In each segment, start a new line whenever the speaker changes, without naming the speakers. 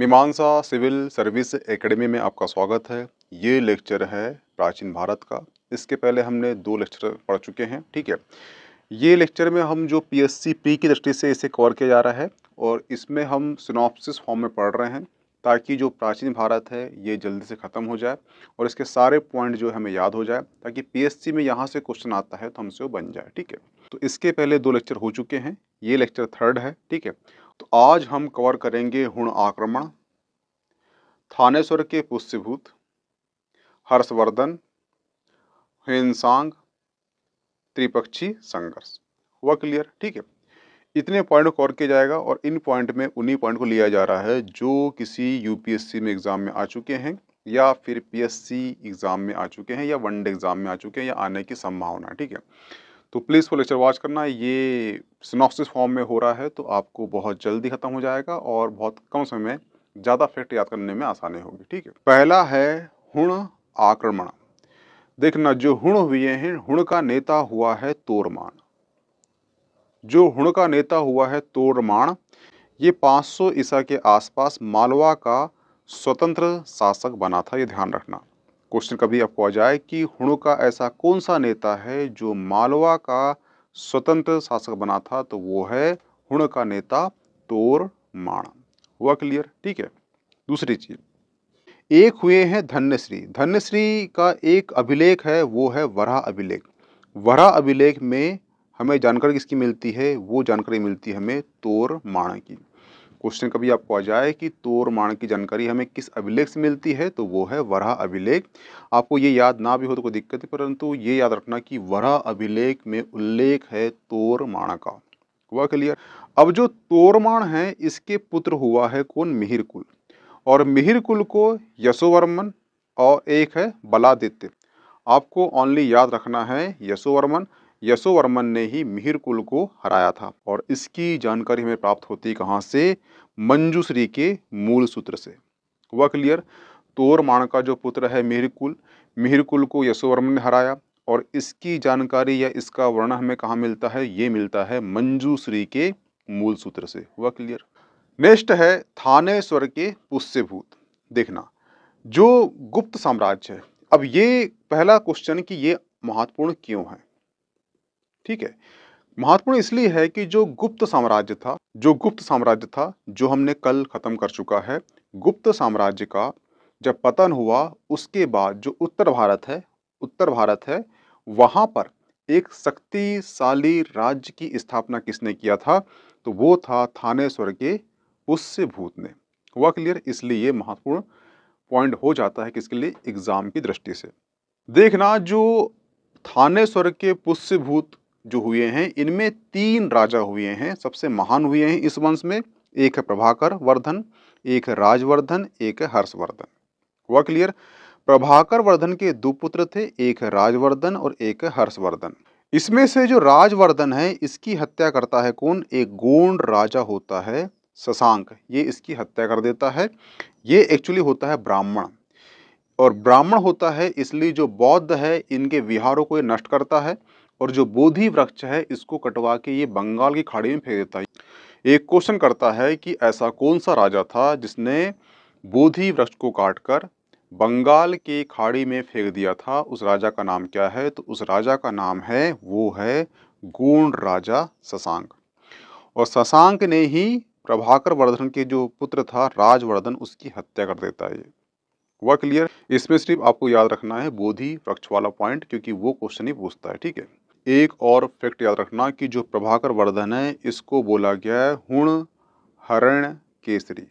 मीमांसा civil service academy में आपका स्वागत है। ये लेक्चर है प्राचीन भारत का। इसके पहले हमने 2 लेक्चर पढ़ चुके हैं, ठीक है। ये लेक्चर में हम जो पीएससी प्री की दृष्टि से इसे कवर किया जा रहा है और इसमें हम सिनॉप्सिस फॉर्म में पढ़ रहे हैं ताकि जो प्राचीन भारत है ये जल्दी से ख़त्म हो जाए और इसके सारे पॉइंट जो है हमें याद हो जाए ताकि पीएससी में यहाँ से क्वेश्चन आता है तो हमसे वो बन जाए, ठीक है। तो इसके पहले 2 लेक्चर हो चुके हैं, ये लेक्चर 3rd है, ठीक है। तो आज हम कवर करेंगे हुण आक्रमण, थानेश्वर के पुष्यभूत, हर्षवर्धन, ह्वेनसांग, त्रिपक्षी संघर्ष। हुआ क्लियर, ठीक है। इतने पॉइंट को कवर किया जाएगा और इन पॉइंट में उन्हीं पॉइंट को लिया जा रहा है जो किसी यूपीएससी में एग्जाम में आ चुके हैं या फिर पीएससी एग्जाम में आ चुके हैं या वनडे एग्जाम में आ चुके हैं या आने की संभावना है, ठीक है। तो प्लीज़ फुल लेक्चर वॉच करना। ये सिनॉप्सिस फॉर्म में हो रहा है तो आपको बहुत जल्दी खत्म हो जाएगा और बहुत कम समय में ज़्यादा फैक्ट याद करने में आसानी होगी, ठीक है। पहला है हुण आक्रमण। देखना, जो हुण हुए हैं, हुण का नेता हुआ है तोरमान। जो हुण का नेता हुआ है तोरमान, ये 500 ईसा के आसपास मालवा का स्वतंत्र शासक बना था। ये ध्यान रखना, क्वेश्चन कभी आपको आ जाए कि हुण का ऐसा कौन सा नेता है जो मालवा का स्वतंत्र शासक बना था, तो वो है हुण का नेता तोरमान। हुआ क्लियर, ठीक है। दूसरी चीज, एक हुए हैं धन्यश्री। धन्यश्री का एक अभिलेख है, वो है वराह अभिलेख। वराह अभिलेख में हमें जानकारी किसकी मिलती है? वो जानकारी मिलती है हमें तोरमाण की। क्वेश्चन कभी आपको आ जाए कि तोरमाण की जानकारी हमें किस अभिलेख से मिलती है, तो वो है वराह अभिलेख। आपको ये याद ना भी हो तो कोई दिक्कत नहीं, परंतु ये याद रखना कि वराह अभिलेख में उल्लेख है तोरमाण का। हुआ क्लियर। अब जो तोरमाण है इसके पुत्र हुआ है कौन? मिहिर कुल। और मिहिर कुल को यशोवर्मन और एक है बलादित्य। आपको ओनली याद रखना है यशोवर्मन। यशोवर्मन ने ही मिहिर कुल को हराया था और इसकी जानकारी हमें प्राप्त होती कहाँ से? मंजूश्री के मूल सूत्र से। हुआ क्लियर। तोरमाण का जो पुत्र है मिहिर कुल को यशोवर्मन ने हराया और इसकी जानकारी या इसका वर्णन हमें कहाँ मिलता है? ये मिलता है मंजूश्री के मूल सूत्र से। हुआ क्लियर। नेक्स्ट है थानेश्वर के पुष्यभूत। देखना, जो गुप्त साम्राज्य है, अब ये पहला क्वेश्चन कि ये महत्वपूर्ण क्यों है, ठीक है। महत्वपूर्ण इसलिए है कि जो गुप्त साम्राज्य था जो हमने कल खत्म कर चुका है, गुप्त साम्राज्य का जब पतन हुआ उसके बाद जो उत्तर भारत है वहां पर एक शक्तिशाली राज्य की स्थापना किसने किया था? तो वो था थानेश्वर के पुष्यभूत ने। हुआ क्लियर। इसलिए ये महत्वपूर्ण पॉइंट हो जाता है किसके लिए? एग्जाम की दृष्टि से। देखना, जो थानेश्वर के पुष्यभूत जो हुए हैं इनमें 3 राजा हुए हैं, सबसे महान हुए हैं इस वंश में। एक है प्रभाकर वर्धन, एक है राजवर्धन, एक है हर्षवर्धन। हुआ क्लियर। प्रभाकर वर्धन के 2 पुत्र थे, एक है राजवर्धन और एक है हर्षवर्धन। इसमें से जो राजवर्धन है इसकी हत्या करता है कौन? एक गोंड राजा होता है शशांक, ये इसकी हत्या कर देता है। ये एक्चुअली होता है ब्राह्मण, और ब्राह्मण होता है इसलिए जो बौद्ध है इनके विहारों को ये नष्ट करता है और जो बोधि वृक्ष है इसको कटवा के ये बंगाल की खाड़ी में फेंक देता है। एक क्वेश्चन करता है कि ऐसा कौन सा राजा था जिसने बोधि वृक्ष को काटकर बंगाल की खाड़ी में फेंक दिया था? उस राजा का नाम क्या है? तो उस राजा का नाम है, वो है गोंड राजा शशांक। और शशांक ने ही प्रभाकर वर्धन के जो पुत्र था राजवर्धन, उसकी हत्या कर देता है। हुआ क्लियर। इसमें सिर्फ आपको याद रखना है बोधि वृक्ष वाला पॉइंट, क्योंकि वो क्वेश्चन ही पूछता है, ठीक है। एक और फैक्ट याद रखना कि जो प्रभाकर वर्धन है इसको बोला गया है हुण हरण केसरी,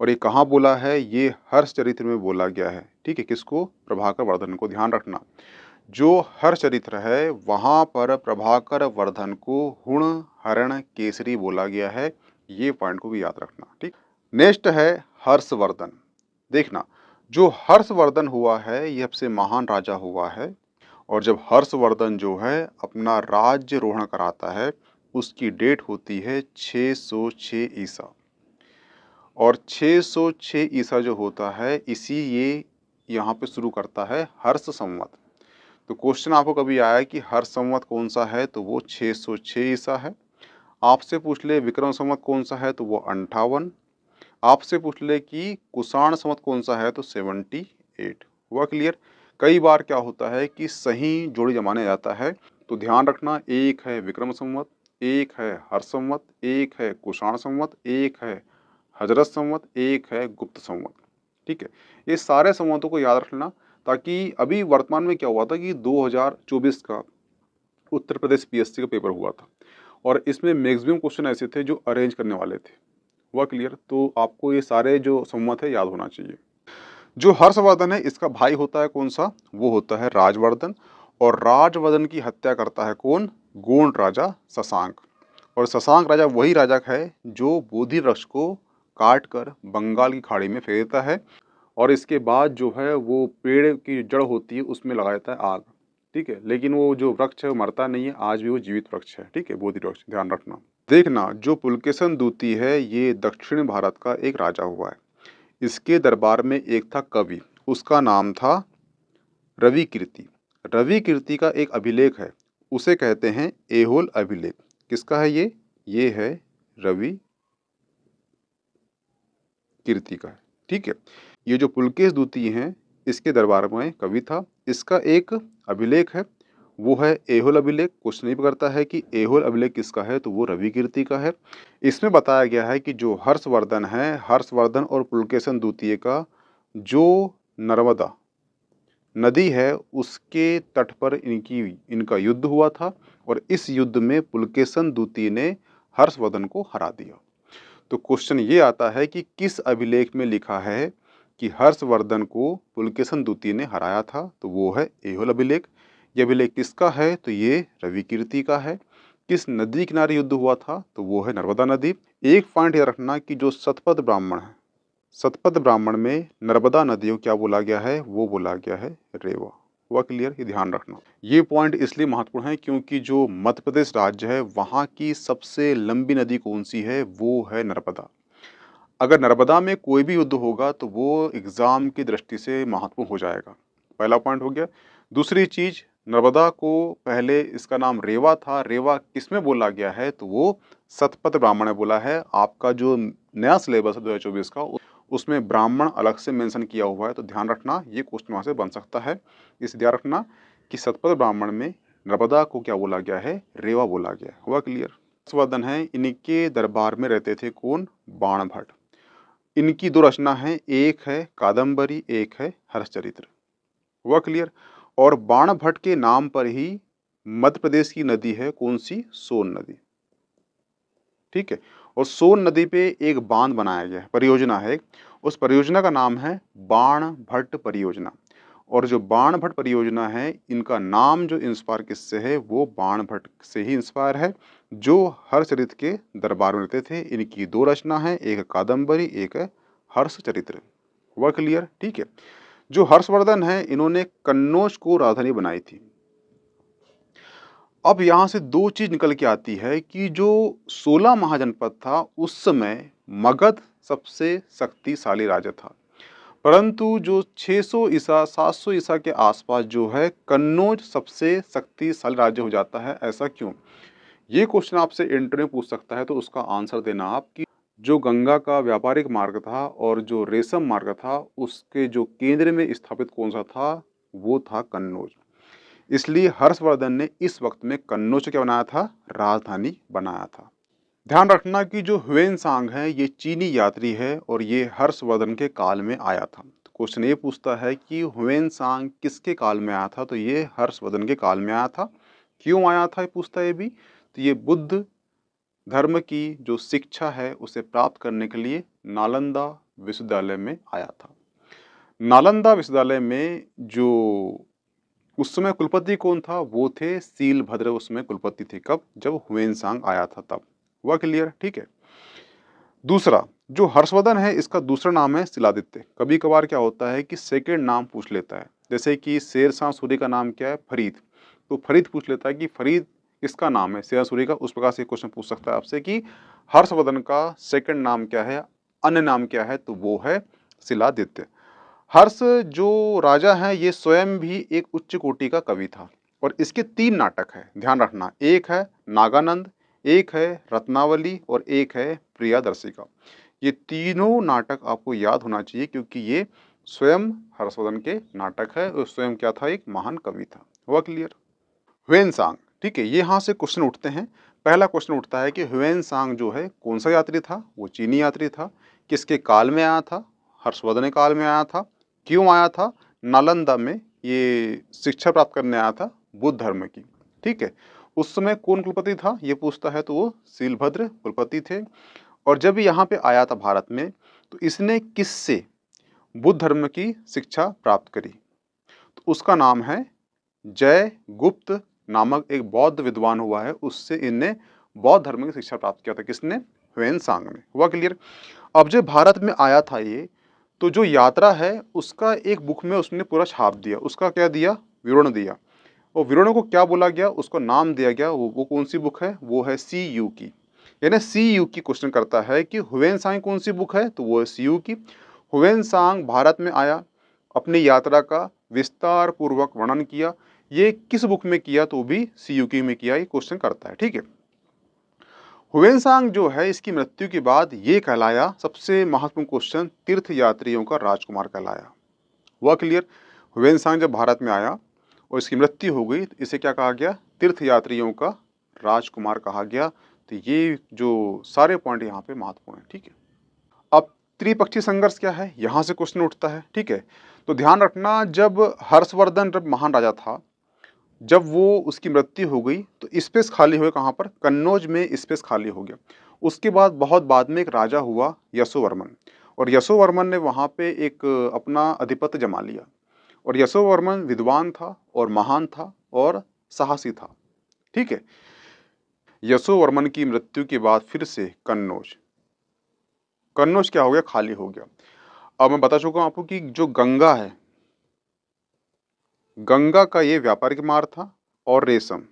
और ये कहाँ बोला है? ये हर्षचरित्र में बोला गया है, ठीक है। किसको? प्रभाकर वर्धन को। ध्यान रखना, जो हर्षचरित्र है वहाँ पर प्रभाकर वर्धन को हुण हरण केसरी बोला गया है। ये पॉइंट को भी याद रखना, ठीक। नेक्स्ट है हर्षवर्धन। देखना, जो हर्षवर्धन हुआ है ये सबसे महान राजा हुआ है, और जब हर्षवर्धन जो है अपना राज्यरोहण कराता है उसकी डेट होती है 606 ईसा, और 606 ईसा जो होता है इसी ये यहाँ पे शुरू करता है हर्ष संवत। तो क्वेश्चन आपको कभी आया कि हर्ष संवत कौन सा है? तो वो 606 ईसा है। आपसे पूछ ले विक्रम संवत कौन सा है? तो वो 58। आपसे पूछ ले कि कुषाण संवत कौन सा है तो 78। हुआ क्लियर। कई बार क्या होता है कि सही जोड़ी जमाने जाता है, तो ध्यान रखना एक है विक्रम संवत, एक है हर्ष संवत, एक है कुषाण संवत, एक है हजरत संवत, एक है गुप्त संवत। ठीक है, ये सारे संवतों को याद रखना, ताकि अभी वर्तमान में क्या हुआ था कि 2024 का उत्तर प्रदेश पीएससी का पेपर हुआ था और इसमें मैक्सिमम क्वेश्चन ऐसे थे जो अरेंज करने वाले थे। हुआ क्लियर। तो आपको ये सारे जो संवत है याद होना चाहिए। जो हर्षवर्धन है इसका भाई होता है कौन सा, वो होता है राजवर्धन। और राजवर्धन की हत्या करता है कौन, गोंड राजा शशांक। और शशांक राजा वही राजा है जो बोधि वृक्ष को काट कर बंगाल की खाड़ी में फेंक देता है और इसके बाद जो है वो पेड़ की जड़ होती है उसमें लगा देता है आग। ठीक है, लेकिन वो जो वृक्ष है वो मरता नहीं है, आज भी वो जीवित वृक्ष है। ठीक है, बोधि वृक्ष, ध्यान रखना। देखना, जो पुलकेशन दूती है ये दक्षिण भारत का एक राजा हुआ है। इसके दरबार में एक था कवि, उसका नाम था रवि कीर्ति। रवि कीर्ति का एक अभिलेख है, उसे कहते हैं ऐहोल अभिलेख। किसका है ये है रवि कीर्ति का है। ठीक है, ये जो पुलकेश दूती हैं इसके दरबार में कवि था, इसका एक अभिलेख है, वो है ऐहोल अभिलेख। क्वेश्चन नहीं करता है कि ऐहोल अभिलेख किसका है, तो वो रवि कीर्ति का है। इसमें बताया गया है कि जो हर्षवर्धन है, हर्षवर्धन और पुलकेशन द्वितीय का जो नर्मदा नदी है उसके तट पर इनका युद्ध हुआ था और इस युद्ध में पुलकेशन द्वितीय ने हर्षवर्धन को हरा दिया। तो क्वेश्चन ये आता है कि किस अभिलेख में लिखा है कि हर्षवर्धन को पुलकेशन द्वितीय ने हराया था, तो वो है ऐहोल अभिलेख। ये अभिलेख किसका है, तो ये रवि कीर्ति का है। किस नदी किनारे युद्ध हुआ था, तो वो है नर्मदा नदी। एक पॉइंट याद रखना कि जो शतपथ ब्राह्मण है, शतपथ ब्राह्मण में नर्मदा नदी को क्या बोला गया है, वो बोला गया है रेवा। हुआ क्लियर, ये ध्यान रखना। ये पॉइंट इसलिए महत्वपूर्ण है क्योंकि जो मध्य प्रदेश राज्य है वहाँ की सबसे लंबी नदी कौन सी है, वो है नर्मदा। अगर नर्मदा में कोई भी युद्ध होगा तो वो एग्जाम की दृष्टि से महत्वपूर्ण हो जाएगा। पहला पॉइंट हो गया। दूसरी चीज, नर्मदा को पहले इसका नाम रेवा था, रेवा किसमें बोला गया है, तो वो शतपथ ब्राह्मण ने बोला है। आपका जो नया सिलेबस है 2024 का उसमें ब्राह्मण अलग से मेंशन किया हुआ है, तो ध्यान रखना ये क्वेश्चन वहाँ से बन सकता है। इसे ध्यान रखना कि शतपथ ब्राह्मण में नर्मदा को क्या बोला गया है, रेवा बोला गया है। हुआ क्लियर। हर्षवर्धन है, इनके दरबार में रहते थे कौन, बाण भट्ट। इनकी दो रचना है, एक है कादम्बरी, एक है हर्षचरित्र। हुआ क्लियर। और बाण भट्ट के नाम पर ही मध्य प्रदेश की नदी है कौन सी, सोन नदी। ठीक है, और सोन नदी पे एक बांध बनाया गया है, परियोजना है। उस परियोजना का नाम है बाण भट्ट परियोजना। और जो बाण भट्ट परियोजना है, इनका नाम जो इंस्पायर किससे है, वो बाण भट्ट से ही इंस्पायर है, जो हर्षचरित्र के दरबार में रहते थे। इनकी दो रचना है, एक है कादम्बरी, एक है हर्षचरित्र। हुआ क्लियर। ठीक है, जो हर्षवर्धन है इन्होंने कन्नौज को राजधानी बनाई थी। अब यहाँ से दो चीज निकल के आती है कि जो 16 महाजनपद था उस समय मगध सबसे शक्तिशाली राज्य था, परंतु जो 600 ईसा 700 ईसा के आसपास जो है कन्नौज सबसे शक्तिशाली राज्य हो जाता है। ऐसा क्यों, ये क्वेश्चन आपसे इंटरव्यू में पूछ सकता है, तो उसका आंसर देना आप कि जो गंगा का व्यापारिक मार्ग था और जो रेशम मार्ग था उसके जो केंद्र में स्थापित कौन सा था, वो था कन्नौज। इसलिए हर्षवर्धन ने इस वक्त में कन्नौज को क्या बनाया था, राजधानी बनाया था। ध्यान रखना कि जो ह्वेनसांग है ये चीनी यात्री है और ये हर्षवर्धन के काल में आया था। तो क्वेश्चन ये पूछता है कि ह्वेनसांग किसके काल में आया था, तो ये हर्षवर्धन के काल में आया था। क्यों आया था ये पूछता है ये भी, तो ये बुद्ध धर्म की जो शिक्षा है उसे प्राप्त करने के लिए नालंदा विश्वविद्यालय में आया था। नालंदा विश्वविद्यालय में जो उस समय कुलपति कौन था, वो थे शीलभद्र उसमें कुलपति थे। कब, जब ह्वेनसांग आया था तब। हुआ क्लियर। ठीक है, दूसरा जो हर्षवर्धन है इसका दूसरा नाम है शिलादित्य। कभी कभार क्या होता है कि सेकेंड नाम पूछ लेता है, जैसे कि शेरशाह सूरी का नाम क्या है, फरीद, तो फरीद पूछ लेता है कि फरीद किसका नाम है, शेरशाह सूरी का। उस प्रकार से क्वेश्चन पूछ सकता है आपसे कि हर्षवर्धन का सेकंड नाम क्या है, अन्य नाम क्या है, तो वो है शिलादित्य। हर्ष जो राजा है ये स्वयं भी एक उच्च कोटि का कवि था और इसके 3 नाटक है, ध्यान रखना। एक है नागानंद, एक है रत्नावली और एक है प्रियादर्शिका। ये तीनों नाटक आपको याद होना चाहिए क्योंकि ये स्वयं हर्षवर्धन के नाटक है और स्वयं क्या था, एक महान कवि था। हुआ क्लियर? ह्वेनसांग, ठीक है, ये यहाँ से क्वेश्चन उठते हैं। पहला क्वेश्चन उठता है कि ह्वेनसांग जो है कौन सा यात्री था? वो चीनी यात्री था। किसके काल में आया था? हर्षवर्धन के काल में आया था। क्यों आया था? नालंदा में ये शिक्षा प्राप्त करने आया था बुद्ध धर्म की, ठीक है। उस समय कौन कुलपति था ये पूछता है तो वो शीलभद्र कुलपति थे। और जब यहाँ पे आया था भारत में तो इसने किससे बुद्ध धर्म की शिक्षा प्राप्त करी? तो उसका नाम है जय गुप्त नामक एक बौद्ध विद्वान हुआ है, उससे इनने बौद्ध धर्म की शिक्षा प्राप्त किया था। किसने? ह्वेनसांग ने। हुआ क्लियर? अब जब भारत में आया था ये, तो जो यात्रा है उसका एक बुक में उसने पूरा छाप दिया। उसका क्या दिया? विवरण दिया। और विवरणों को क्या बोला गया? उसको नाम दिया गया। वो कौन सी बुक है? वो है सी यू की। यानी सी यू की क्वेश्चन करता है कि ह्वेनसांग कौन सी बुक है, तो वो है सी यू की। ह्वेनसांग भारत में आया, अपनी यात्रा का विस्तार पूर्वक वर्णन किया। ये किस बुक में किया? तो भी सी यू की में किया। ये क्वेश्चन करता है, ठीक है। ह्वेनसांग जो है इसकी मृत्यु के बाद ये कहलाया, सबसे महत्वपूर्ण क्वेश्चन, तीर्थ यात्रियों का राजकुमार कहलाया। हुआ क्लियर? ह्वेनसांग जब भारत में आया और इसकी मृत्यु हो गई तो इसे क्या कहा गया? तीर्थ यात्रियों का राजकुमार कहा गया। तो ये जो सारे पॉइंट यहाँ पे महत्वपूर्ण है, ठीक है। अब त्रिपक्षीय संघर्ष क्या है, यहाँ से क्वेश्चन उठता है, ठीक है। तो ध्यान रखना, जब हर्षवर्धन जब महान राजा था, जब वो उसकी मृत्यु हो गई तो स्पेस खाली हुए। कहाँ पर? कन्नौज में स्पेस खाली हो गया। उसके बाद बहुत बाद में एक राजा हुआ यशोवर्मन, और यशोवर्मन ने वहाँ पे एक अपना आधिपत्य जमा लिया। और यशोवर्मन विद्वान था और महान था और साहसी था, ठीक है। यशोवर्मन की मृत्यु के बाद फिर से कन्नौज कन्नौज क्या हो गया? खाली हो गया। अब मैं बता चुका हूं आपको कि जो गंगा है, गंगा का ये व्यापारिक मार्ग था और रेशम,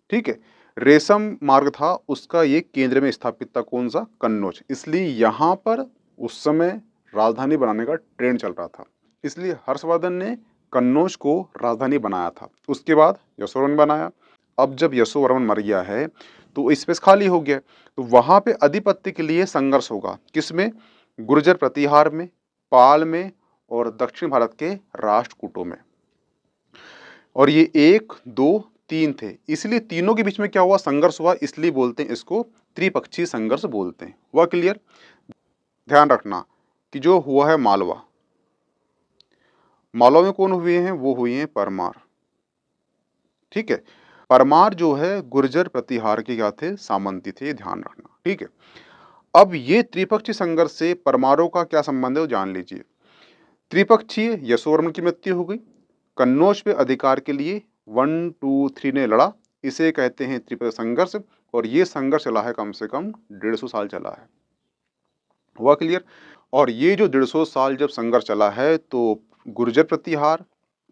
ठीक है, रेशम मार्ग था, उसका ये केंद्र में स्थापित था। कौन सा? कन्नौज। इसलिए यहाँ पर उस समय राजधानी बनाने का ट्रेंड चल रहा था, इसलिए हर्षवर्धन ने कन्नौज को राजधानी बनाया था। उसके बाद यशोवर्मन बनाया। अब जब यशोवर्मन मर गया है तो स्पेस खाली हो गया, तो वहां पे अधिपत्य के लिए संघर्ष होगा। किसमें? गुर्जर प्रतिहार में, पाल में और दक्षिण भारत के राष्ट्रकूटों में। और ये एक दो तीन थे, इसलिए तीनों के बीच में क्या हुआ? संघर्ष हुआ, इसलिए बोलते हैं इसको त्रिपक्षीय संघर्ष बोलते हैं। हुआ क्लियर? ध्यान रखना कि जो हुआ है मालवा, मालवा में कौन हुए हैं? वो हुए हैं परमार, ठीक है। परमार जो है गुर्जर प्रतिहार के क्या थे? सामंती थे, ध्यान रखना, ठीक है। अब ये त्रिपक्षीय संघर्ष से परमारों का क्या संबंध है वो जान लीजिए। त्रिपक्षीय, यशोवर्मन की मृत्यु हो गई, कन्नौज पे अधिकार के लिए 1, 2, 3 ने लड़ा, इसे कहते हैं त्रिपक्षीय संघर्ष। और ये संघर्ष चला है कम से कम 150 साल चला है। हुआ क्लियर? और ये जो 150 साल जब संघर्ष चला है तो गुर्जर प्रतिहार,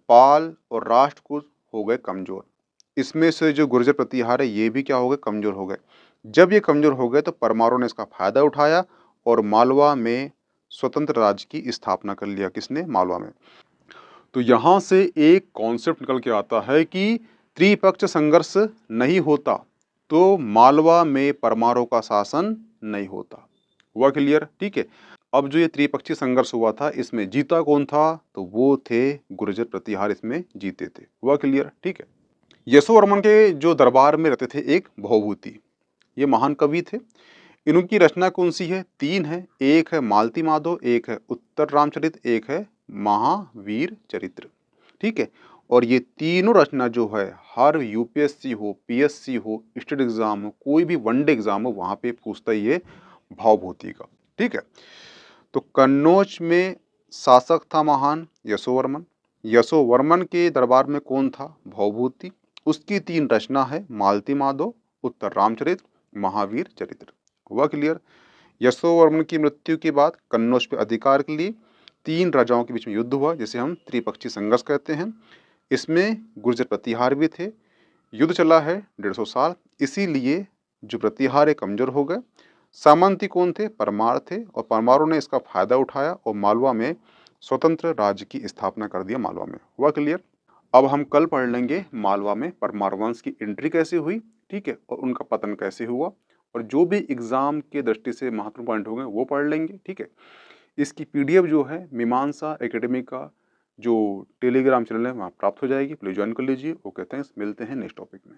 पाल और राष्ट्रकूट हो गए कमजोर। इसमें से जो गुर्जर प्रतिहार है ये भी क्या हो गए? कमजोर हो गए। जब ये कमजोर हो गए तो परमारों ने इसका फायदा उठाया और मालवा में स्वतंत्र राज्य की स्थापना कर लिया। किसने? मालवा में। तो यहाँ से एक कॉन्सेप्ट निकल के आता है कि त्रिपक्ष संघर्ष नहीं होता तो मालवा में परमारों का शासन नहीं होता। हुआ क्लियर? ठीक है। अब जो ये त्रिपक्षीय संघर्ष हुआ था इसमें जीता कौन था? तो वो थे गुर्जर प्रतिहार, इसमें जीते थे। हुआ क्लियर? ठीक है। यशोवर्मन के जो दरबार में रहते थे एक भवभूति, ये महान कवि थे। इनकी रचना कौन सी है? 3 है। एक है मालती माधव, एक है उत्तर रामचरित, एक है महावीर चरित्र, ठीक है। और ये तीनों रचना जो है हर यूपीएससी हो, पीएससी हो, स्टेट एग्जाम हो, कोई भी वनडे एग्जाम हो, वहां पे पूछता ही है भावभूति का, ठीक है। तो कन्नौज में शासक था महान यशोवर्मन। यशोवर्मन के दरबार में कौन था? भवभूति। उसकी 3 रचना है, मालती माधव, उत्तर रामचरित, महावीर चरित्र। हुआ क्लियर? यशोवर्मन की मृत्यु के बाद कन्नौज पे अधिकार के लिए 3 राजाओं के बीच में युद्ध हुआ, जिसे हम त्रिपक्षीय संघर्ष कहते हैं। इसमें गुर्जर प्रतिहार भी थे। युद्ध चला है 150 साल, इसीलिए जो प्रतिहार है कमजोर हो गए। सामंती कौन थे? परमार थे, और परमारों ने इसका फायदा उठाया और मालवा में स्वतंत्र राज्य की स्थापना कर दिया मालवा में। हुआ क्लियर? अब हम कल पढ़ लेंगे मालवा में परमार वंश की एंट्री कैसे हुई, ठीक है, और उनका पतन कैसे हुआ, और जो भी एग्ज़ाम के दृष्टि से महत्वपूर्ण पॉइंट होंगे वो पढ़ लेंगे, ठीक है। इसकी पीडीएफ जो है मीमांसा एकेडमी का जो टेलीग्राम चैनल है वहाँ प्राप्त हो जाएगी, प्लीज़ जॉइन कर लीजिए। ओके, थैंक्स, मिलते हैं नेक्स्ट टॉपिक में।